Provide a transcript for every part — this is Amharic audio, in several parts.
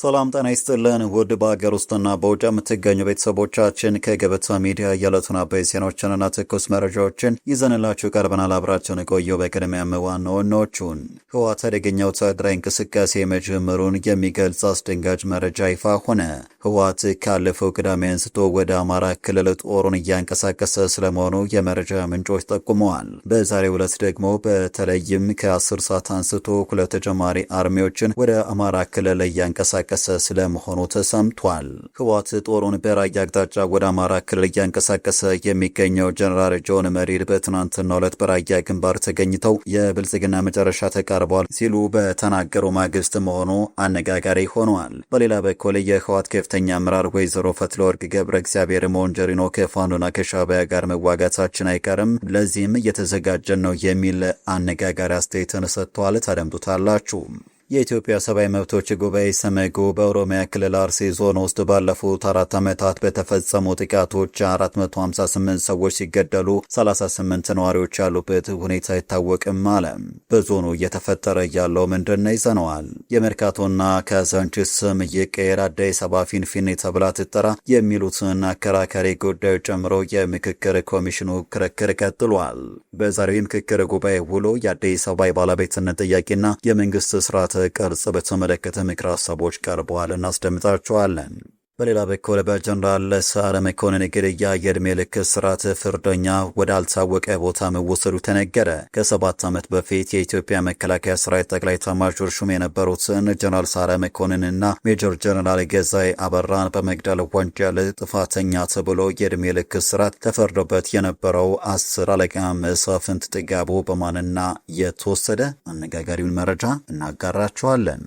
ሰላም ጤና ይስጥልን ውድ በሀገር ውስጥና በውጭ የምትገኙ ቤተሰቦቻችን ከገበታ ሚዲያ የዕለቱን አበይት ዜናዎችንና ትኩስ መረጃዎችን ይዘንላችሁ ቀርበናል። አብራችሁን ቆዩ። በቅድሚያም ዋና ዋናዎቹን ህወሓት አደገኛ ወታደራዊ እንቅስቃሴ መጀመሩን የሚገልጽ አስደንጋጭ መረጃ ይፋ ሆነ። ህወሓት ካለፈው ቅዳሜ አንስቶ ወደ አማራ ክልል ጦሩን እያንቀሳቀሰ ስለመሆኑ የመረጃ ምንጮች ጠቁመዋል። በዛሬው ዕለት ደግሞ በተለይም ከ10 ሰዓት አንስቶ 2 ተጨማሪ አርሚዎችን ወደ አማራ ክልል እያንቀሳቀሰ ስለመሆኑ ተሰምቷል። ህወሓት ጦሩን በራያ አቅጣጫ ወደ አማራ ክልል እያንቀሳቀሰ የሚገኘው ጀነራል ጆን መዲድ በትናንትናው ዕለት በራያ ግንባር ተገኝተው የብልጽግና መጨረሻ ተቃርቧል ሲሉ በተናገሩ ማግስት መሆኑ አነጋጋሪ ሆኗል። በሌላ በኩል የህወሓት ከፍተኛ አመራር ወይዘሮ ፈትለወርቅ ገብረ እግዚአብሔር ሞንጀሪኖ ከፋኖና ከሻዕቢያ ጋር መዋጋታችን አይቀርም፣ ለዚህም እየተዘጋጀን ነው የሚል አነጋጋሪ አስተያየትን ሰጥተዋል። ታደምጡታላችሁ። የኢትዮጵያ ሰብአዊ መብቶች ጉባኤ ሰመጉ በኦሮሚያ ክልል አርሲ ዞን ውስጥ ባለፉት 4 ዓመታት በተፈጸሙ ጥቃቶች 458 ሰዎች ሲገደሉ 38 ነዋሪዎች ያሉበት ሁኔታ አይታወቅም አለ። በዞኑ እየተፈጠረ ያለው ምንድነው? ይዘነዋል። የመርካቶና ካዛንቺስ ስም ይቀየር፣ አዲስ አበባ ፊንፊኔ ተብላ ትጠራ የሚሉትን አከራካሪ ጉዳዮች ጨምሮ የምክክር ኮሚሽኑ ክርክር ቀጥሏል። በዛሬው የምክክር ጉባኤ ውሎ የአዲስ አበባ የባለቤትነት ጥያቄና የመንግስት ስርዓት ቅርጽ በተመለከተ ምክረ ሀሳቦች ቀርበዋል፣ እናስደምጣቸዋለን። በሌላ በኩል በጀነራል ሰዓረ መኮንን ግድያ የዕድሜ ልክ እስራት ፍርደኛ ወዳልታወቀ ቦታ መወሰዱ ተነገረ። ከ7 ዓመት በፊት የኢትዮጵያ መከላከያ ሰራዊት ጠቅላይ ኤታማዦር ሹም የነበሩትን ጀነራል ሰዓረ መኮንንና ሜጀር ጀነራል ገዛኢ አበራን በመግደል ወንጀል ጥፋተኛ ተብሎ የዕድሜ ልክ እስራት ተፈርዶበት የነበረው 10 አለቃ መሳፍንት ጥጋቡ በማንና የተወሰደ? አነጋጋሪውን መረጃ እናጋራቸዋለን።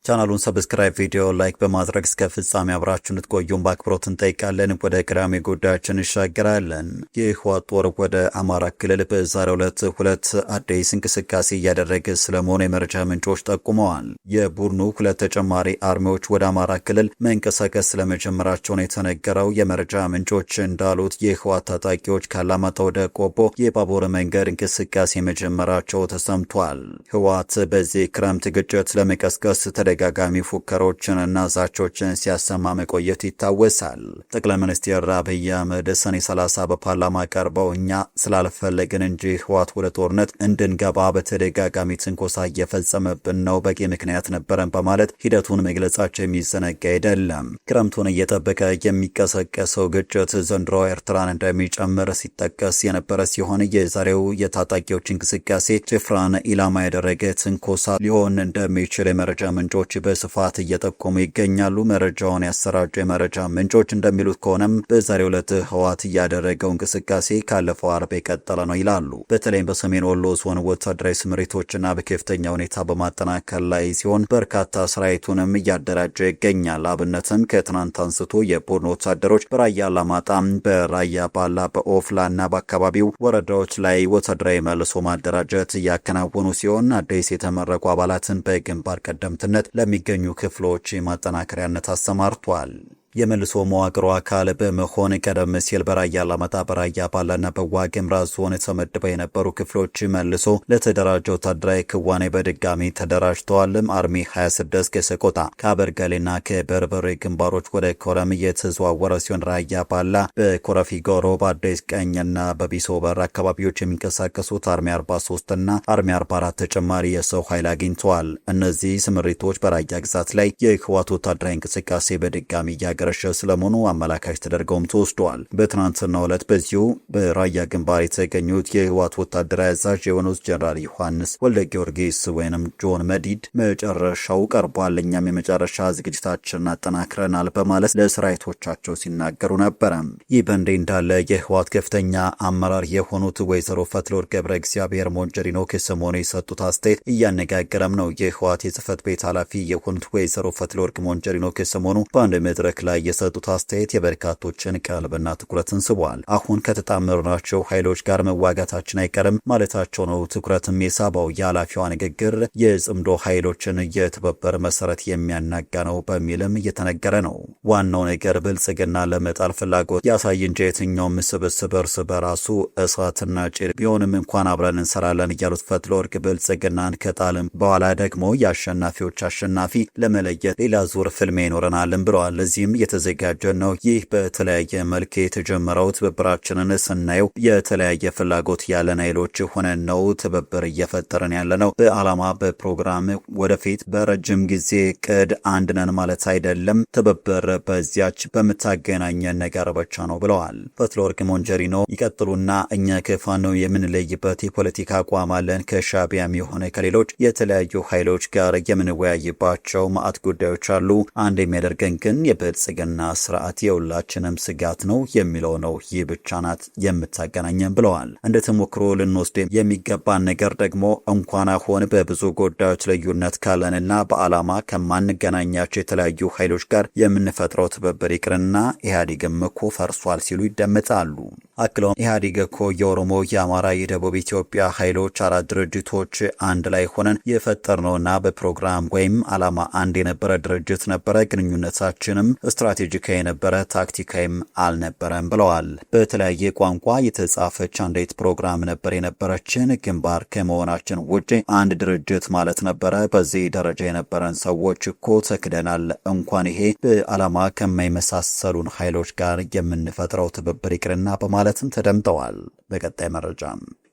ቻናሉን ሰብስክራይብ፣ ቪዲዮ ላይክ በማድረግ እስከ ፍጻሜ አብራችሁን እንድትቆዩን በአክብሮት እንጠይቃለን። ወደ ቀዳሚ ጉዳያችን እንሻገራለን። የህወሓት ጦር ወደ አማራ ክልል በዛሬው ዕለት 2 አዲስ እንቅስቃሴ እያደረገ ስለመሆኑ የመረጃ ምንጮች ጠቁመዋል። የቡድኑ 2 ተጨማሪ አርሚዎች ወደ አማራ ክልል መንቀሳቀስ ስለመጀመራቸውን የተነገረው የመረጃ ምንጮች እንዳሉት የህወሓት ታጣቂዎች ካላማጣ ወደ ቆቦ የባቡር መንገድ እንቅስቃሴ መጀመራቸው ተሰምቷል። ህወሓት በዚህ ክረምት ግጭት ለመቀስቀስ ተደጋጋሚ ፉከሮችን እና ዛቾችን ሲያሰማ መቆየት ይታወሳል። ጠቅላይ ሚኒስትር አብይ አህመድ ሰኔ 30 በፓርላማ ቀርበው እኛ ስላልፈለግን እንጂ ህወሓት ወደ ጦርነት እንድንገባ በተደጋጋሚ ትንኮሳ እየፈጸመብን ነው፣ በቂ ምክንያት ነበረን በማለት ሂደቱን መግለጻቸው የሚዘነጋ አይደለም። ክረምቱን እየጠበቀ የሚቀሰቀሰው ግጭት ዘንድሮ ኤርትራን እንደሚጨምር ሲጠቀስ የነበረ ሲሆን የዛሬው የታጣቂዎች እንቅስቃሴ ጭፍራን ኢላማ ያደረገ ትንኮሳ ሊሆን እንደሚችል የመረጃ ምንጮች በስፋት እየጠቆሙ ይገኛሉ። መረጃውን ያሰራጩ የመረጃ ምንጮች እንደሚሉት ከሆነም በዛሬው ዕለት ህወሓት እያደረገው እንቅስቃሴ ካለፈው አርብ የቀጠለ ነው ይላሉ። በተለይም በሰሜን ወሎ ዞን ወታደራዊ ስምሪቶችና በከፍተኛ ሁኔታ በማጠናከር ላይ ሲሆን በርካታ ሰራዊቱንም እያደራጀ ይገኛል። አብነትም ከትናንት አንስቶ የቡድን ወታደሮች በራያ አላማጣ፣ በራያ ባላ፣ በኦፍላና በአካባቢው ወረዳዎች ላይ ወታደራዊ መልሶ ማደራጀት እያከናወኑ ሲሆን አዲስ የተመረቁ አባላትን በግንባር ቀደምትነት ለሚገኙ ክፍሎች ማጠናከሪያነት አሰማርቷል። የመልሶ መዋቅሩ አካል በመሆን ቀደም ሲል በራያ አላማጣ፣ በራያ ባላና በዋግምራ ዞን ተመድበው የነበሩ ክፍሎች መልሶ ለተደራጀ ወታደራዊ ክዋኔ በድጋሚ ተደራጅተዋል። አርሚ 26 ከሰቆጣ ከአበርገሌና ከበርበሬ ግንባሮች ወደ ኮረም የተዘዋወረ ሲሆን ራያ ባላ በኮረፊ ጎሮ፣ በአዲስ ቀኝና በቢሶበር አካባቢዎች የሚንቀሳቀሱት አርሚ 43 እና አርሚ 44 ተጨማሪ የሰው ኃይል አግኝተዋል። እነዚህ ስምሪቶች በራያ ግዛት ላይ የህወሓት ወታደራዊ እንቅስቃሴ በድጋሚ እያገረሸ ስለመሆኑ አመላካች ተደርገውም ተወስደዋል። በትናንትናው ዕለት በዚሁ በራያ ግንባር የተገኙት የህወሓት ወታደራዊ አዛዥ የሆኑት ጀነራል ዮሐንስ ወልደ ጊዮርጊስ ወይንም ጆን መዲድ መጨረሻው ቀርቧል፣ እኛም የመጨረሻ ዝግጅታችንን አጠናክረናል በማለት ለሰራዊቶቻቸው ሲናገሩ ነበረ። ይህ በእንዲህ እንዳለ የህወሓት ከፍተኛ አመራር የሆኑት ወይዘሮ ፈትለወርቅ ገብረ እግዚአብሔር ሞንጀሪኖ ከሰሞኑ የሰጡት አስተያየት እያነጋገረም ነው። የህወሓት የጽህፈት ቤት ኃላፊ የሆኑት ወይዘሮ ፈትለወርቅ ሞንጀሪኖ ከሰሞኑ በአንድ መድረክ ላይ ላይ የሰጡት አስተያየት የበርካቶችን ቀልብና ትኩረትን ስቧል። አሁን ከተጣመርናቸው ኃይሎች ጋር መዋጋታችን አይቀርም ማለታቸው ነው ትኩረትም የሳበው። የኃላፊዋ ንግግር የጽምዶ ኃይሎችን የትብብር መሰረት የሚያናጋ ነው በሚልም እየተነገረ ነው። ዋናው ነገር ብልጽግና ለመጣል ፍላጎት ያሳይ እንጂ የትኛውም ስብስብ እርስ በራሱ እሳትና ጭድ ቢሆንም እንኳን አብረን እንሰራለን እያሉት ፈትለወርቅ ብልጽግናን ከጣልም በኋላ ደግሞ የአሸናፊዎች አሸናፊ ለመለየት ሌላ ዙር ፍልሚያ ይኖረናልን ብለዋል። ለዚህም እየተዘጋጀ ነው። ይህ በተለያየ መልክ የተጀመረው ትብብራችንን ስናየው የተለያየ ፍላጎት ያለን ኃይሎች ሆነን ነው ትብብር እየፈጠርን ያለ ነው። በዓላማ በፕሮግራም ወደፊት በረጅም ጊዜ ቅድ አንድ ነን ማለት አይደለም። ትብብር በዚያች በምታገናኘን ነገር ብቻ ነው ብለዋል። ፈትለወርቅ ሞንጀሪኖ ይቀጥሉና እኛ ከፋኖ የምንለይበት የፖለቲካ አቋም አለን። ከሻዕቢያም የሆነ ከሌሎች የተለያዩ ኃይሎች ጋር የምንወያይባቸው ማዕት ጉዳዮች አሉ። አንድ የሚያደርገን ግን የብልጽግና ስርዓት የሁላችንም ስጋት ነው የሚለው ነው። ይህ ብቻ ናት የምታገናኘን ብለዋል። እንደ ተሞክሮ ልንወስድ የሚገባን ነገር ደግሞ እንኳን አሁን በብዙ ጉዳዮች ልዩነት ካለንና በዓላማ ከማንገናኛቸው የተለያዩ ኃይሎች ጋር የምንፈጥረው ትብብር ይቅርና ኢህአዴግም እኮ ፈርሷል ሲሉ ይደመጣሉ። አክለውም ኢህአዴግ እኮ የኦሮሞ፣ የአማራ፣ የደቡብ ኢትዮጵያ ኃይሎች አራት ድርጅቶች አንድ ላይ ሆነን የፈጠርነውና በፕሮግራም ወይም ዓላማ አንድ የነበረ ድርጅት ነበረ። ግንኙነታችንም ስትራቴጂካዊ የነበረ ታክቲካዊም አልነበረም ብለዋል። በተለያየ ቋንቋ የተጻፈች አንዲት ፕሮግራም ነበር የነበረችን። ግንባር ከመሆናችን ውጪ አንድ ድርጅት ማለት ነበረ። በዚህ ደረጃ የነበረን ሰዎች እኮ ተክደናል። እንኳን ይሄ በዓላማ ከማይመሳሰሉን ኃይሎች ጋር የምንፈጥረው ትብብር ይቅርና በማለትም ተደምጠዋል። በቀጣይ መረጃ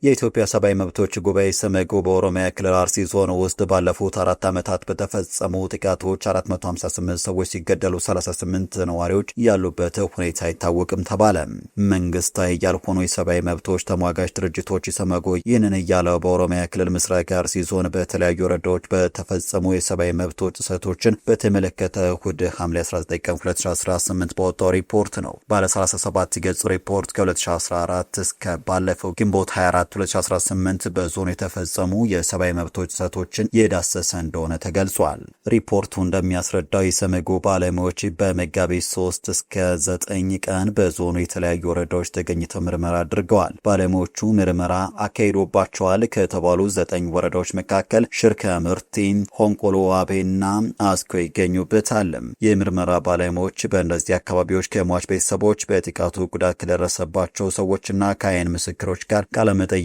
የኢትዮጵያ ሰብአዊ መብቶች ጉባኤ ሰመጉ በኦሮሚያ ክልል አርሲ ዞን ውስጥ ባለፉት 4 ዓመታት በተፈጸሙ ጥቃቶች 458 ሰዎች ሲገደሉ 38 ነዋሪዎች ያሉበት ሁኔታ አይታወቅም ተባለ። መንግስታዊ ያልሆኑ የሰብአዊ መብቶች ተሟጋች ድርጅቶች ሰመጉ ይህንን እያለው በኦሮሚያ ክልል ምስራቅ አርሲ ዞን በተለያዩ ወረዳዎች በተፈጸሙ የሰብአዊ መብቶች ጥሰቶችን በተመለከተ እሁድ ሐምሌ 19 ቀን 2018 በወጣው ሪፖርት ነው። ባለ 37 ገጽ ሪፖርት ከ2014 እስከ ባለፈው ግንቦት 24 2018 በዞን የተፈጸሙ የሰብአዊ መብቶች ጥሰቶችን የዳሰሰ እንደሆነ ተገልጿል። ሪፖርቱ እንደሚያስረዳው የሰመጉ ባለሙያዎች በመጋቢት 3 እስከ 9 ቀን በዞኑ የተለያዩ ወረዳዎች ተገኝተው ምርመራ አድርገዋል። ባለሙያዎቹ ምርመራ አካሂዶባቸዋል ከተባሉ 9 ወረዳዎች መካከል ሽርከ ምርቲ፣ ሆንቆሎ ዋቤና አስኮ ይገኙበታል። የምርመራ ባለሙያዎች በእነዚህ አካባቢዎች ከሟች ቤተሰቦች፣ በጥቃቱ ጉዳት ከደረሰባቸው ሰዎችና ከዓይን ምስክሮች ጋር ቃለመጠይቅ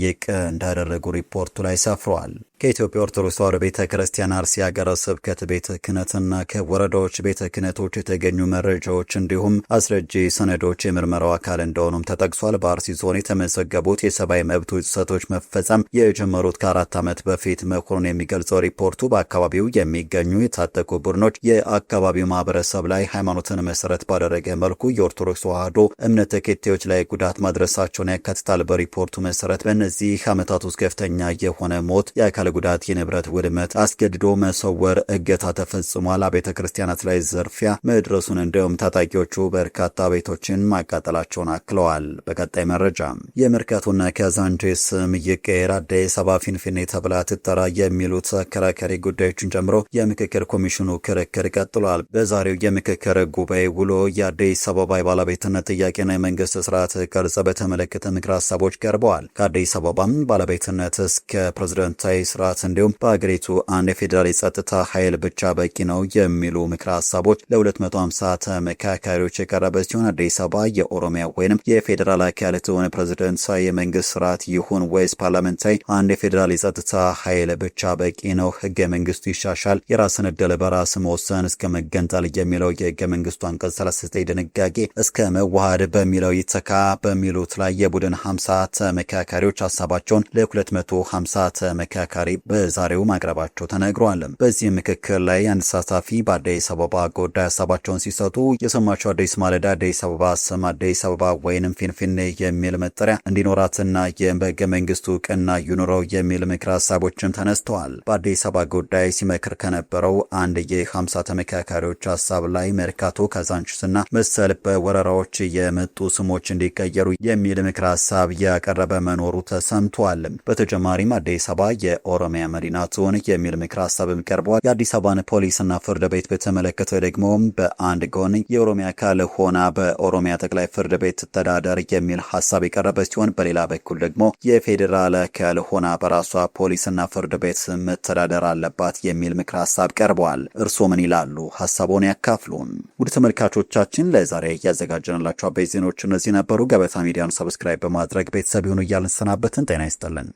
እንዳደረጉ ሪፖርቱ ላይ ሰፍሯል። ከኢትዮጵያ ኦርቶዶክስ ተዋሕዶ ቤተ ክርስቲያን አርሲ ሀገረ ስብከት ቤተ ክህነትና ከወረዳዎች ቤተ ክህነቶች የተገኙ መረጃዎች እንዲሁም አስረጂ ሰነዶች የምርመራው አካል እንደሆኑም ተጠቅሷል። በአርሲ ዞን የተመዘገቡት የሰብአዊ መብቶች ጥሰቶች መፈጸም የጀመሩት ከ4 ዓመት በፊት መሆኑን የሚገልጸው ሪፖርቱ በአካባቢው የሚገኙ የታጠቁ ቡድኖች የአካባቢው ማህበረሰብ ላይ ሃይማኖትን መሰረት ባደረገ መልኩ የኦርቶዶክስ ተዋሕዶ እምነት ተከታዮች ላይ ጉዳት ማድረሳቸውን ያካትታል። በሪፖርቱ መሰረት በእነዚህ ዓመታት ውስጥ ከፍተኛ የሆነ ሞት፣ የአካል ጉዳት፣ የንብረት ውድመት፣ አስገድዶ መሰወር፣ እገታ ተፈጽሟል። ቤተ ክርስቲያናት ላይ ዘርፊያ መድረሱን እንዲሁም ታጣቂዎቹ በርካታ ቤቶችን ማቃጠላቸውን አክለዋል። በቀጣይ መረጃ የመርካቶና ካዛንቺስ ስም ይቀየር፣ አዲስ አበባ ፊንፊኔ ተብላ ትጠራ የሚሉት አከራካሪ ጉዳዮችን ጨምሮ የምክክር ኮሚሽኑ ክርክር ቀጥሏል። በዛሬው የምክክር ጉባኤ ውሎ የአዲስ አበባ የባለቤትነት ጥያቄና የመንግስት ስርዓት ቅርጽ በተመለከተ ምክር ሀሳቦች ቀርበዋል። ከአዲስ አበባም ባለቤትነት እስከ ፕሬዝዳንታዊ ስርዓት እንዲሁም በሀገሪቱ አንድ የፌዴራል የጸጥታ ኃይል ብቻ በቂ ነው የሚሉ ምክረ ሀሳቦች ለ250 ተመካካሪዎች የቀረበ ሲሆን አዲስ አበባ የኦሮሚያ ወይንም የፌዴራል አካል ትሆን ፕሬዝዳንታዊ የመንግስት ስርዓት ይሁን ወይስ ፓርላመንታዊ አንድ የፌዴራል የጸጥታ ኃይል ብቻ በቂ ነው? ህገ መንግስቱ ይሻሻል፣ የራስን ዕድል በራስ መወሰን እስከ መገንጠል የሚለው የህገ መንግስቱ አንቀጽ 39 ድንጋጌ እስከ መዋሃድ በሚለው ይተካ በሚሉት ላይ የቡድን 50 ተመካካሪዎች ሀሳባቸውን ለ250 ተመካካሪ በዛሬው ማቅረባቸው ተነግሯል። በዚህ ምክክር ላይ አንድ ተሳታፊ በአዲስ አበባ ጉዳይ ሀሳባቸውን ሲሰጡ የሰማቸው አዲስ ማለዳ አዲስ አበባ ስም አዲስ አበባ ወይንም ፊንፊኔ የሚል መጠሪያ እንዲኖራትና በህገ መንግስቱ እውቅና ይኑረው የሚል ምክር ሀሳቦችም ተነስተዋል። በአዲስ አበባ ጉዳይ ሲመክር ከነበረው አንድ የ50 ተመካካሪዎች ሀሳብ ላይ መርካቶ፣ ካዛንቺስና መሰል በወረራዎች የመጡ ስሞች እንዲቀየሩ የሚል ምክር ሀሳብ ያቀረበ መኖሩ ተሰምቷል። በተጨማሪም አዲስ አበባ የኦሮሚያ መዲና ትሁን የሚል ምክር ሀሳብም ቀርቧል። የአዲስ አበባን ፖሊስና ፍርድ ቤት በተመለከተ ደግሞ በአንድ ጎን የኦሮሚያ አካል ሆና በኦሮሚያ ጠቅላይ ፍርድ ቤት ትተዳደር የሚል ሀሳብ የቀረበ ሲሆን፣ በሌላ በኩል ደግሞ የፌዴራል አካል ሆና በራሷ ፖሊስና ፍርድ ቤት መተዳደር አለባት የሚል ምክር ሀሳብ ቀርቧል። እርስዎ ምን ይላሉ? ሀሳቡን ያካፍሉን። ውድ ተመልካቾቻችን ለዛሬ ያዘጋጀንላችሁ አበይት ዜናዎች እነዚህ ነበሩ። ገበታ ሚዲያን ሰብስክራይብ በማድረግ ቤተሰብ ይሁኑ እያልን ሰናበትን። ጤና ይስጥልን።